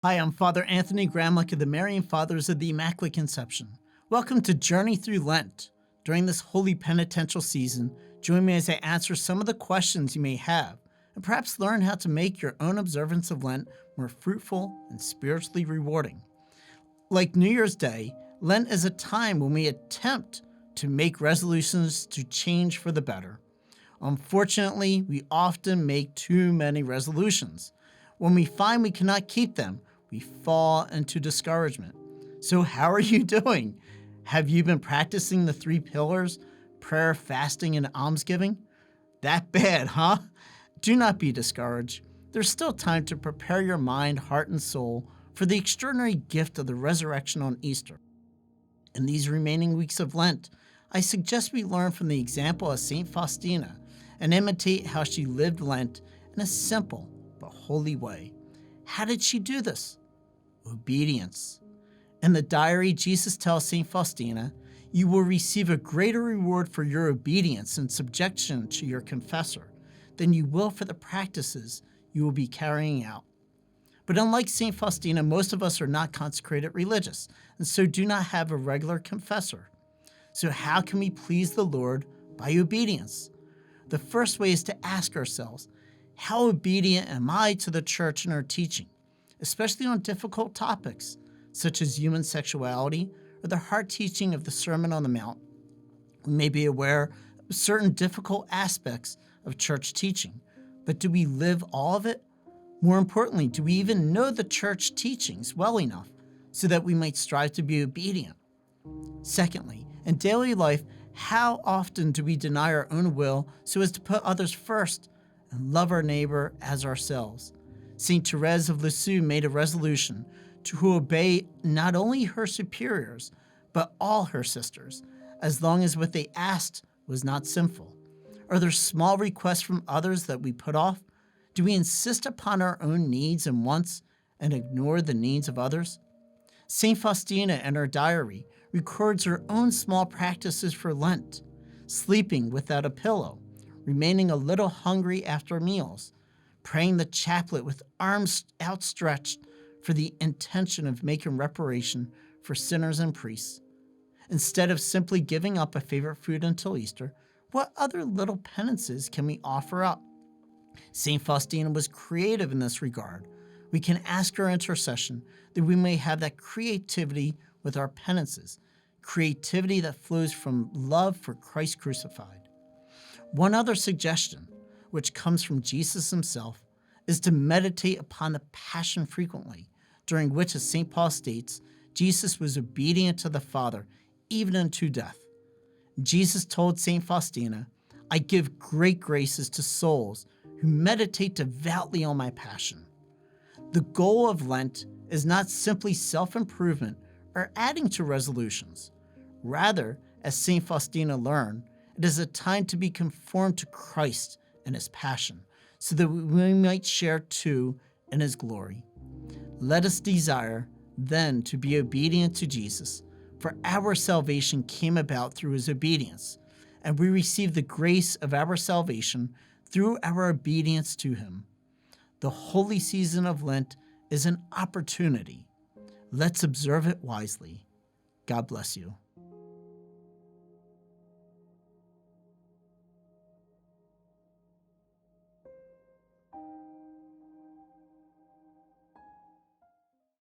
Hi, I'm Father Anthony Gramlich of the Marian Fathers of the Immaculate Conception. Welcome to Journey Through Lent. During this holy penitential season, join me as I answer some of the questions you may have, and perhaps learn how to make your own observance of Lent more fruitful and spiritually rewarding. Like New Year's Day, Lent is a time when we attempt to make resolutions to change for the better. Unfortunately, we often make too many resolutions. When we find we cannot keep them, we fall into discouragement. So how are you doing? Have you been practicing the 3 pillars, prayer, fasting, and almsgiving? That bad, huh? Do not be discouraged. There's still time to prepare your mind, heart, and soul for the extraordinary gift of the resurrection on Easter. In these remaining weeks of Lent, I suggest we learn from the example of St. Faustina and imitate how she lived Lent in a simple but holy way. How did she do this? Obedience. In the diary, Jesus tells St. Faustina, "You will receive a greater reward for your obedience and subjection to your confessor than you will for the practices you will be carrying out." But unlike St. Faustina, most of us are not consecrated religious, and so do not have a regular confessor. So how can we please the Lord by obedience? The first way is to ask ourselves, how obedient am I to the Church and her teaching, especially on difficult topics such as human sexuality or the hard teaching of the Sermon on the Mount? We may be aware of certain difficult aspects of church teaching, but do we live all of it? More importantly, do we even know the church teachings well enough so that we might strive to be obedient? Secondly, in daily life, how often do we deny our own will so as to put others first and love our neighbor as ourselves? St. Therese of Lisieux made a resolution to obey not only her superiors, but all her sisters, as long as what they asked was not sinful. Are there small requests from others that we put off? Do we insist upon our own needs and wants and ignore the needs of others? St. Faustina, in her diary, records her own small practices for Lent: sleeping without a pillow, remaining a little hungry after meals, praying the chaplet with arms outstretched for the intention of making reparation for sinners and priests. Instead of simply giving up a favorite food until Easter, what other little penances can we offer up? St. Faustina was creative in this regard. We can ask her intercession that we may have that creativity with our penances, creativity that flows from love for Christ crucified. One other suggestion, which comes from Jesus himself, is to meditate upon the Passion frequently, during which, as St. Paul states, Jesus was obedient to the Father, even unto death. Jesus told St. Faustina, "I give great graces to souls who meditate devoutly on my Passion." The goal of Lent is not simply self-improvement or adding to resolutions. Rather, as St. Faustina learned, it is a time to be conformed to Christ and his Passion, so that we might share too in his glory. Let us desire, then, to be obedient to Jesus, for our salvation came about through his obedience, and we receive the grace of our salvation through our obedience to him. The holy season of Lent is an opportunity. Let's observe it wisely. God bless you.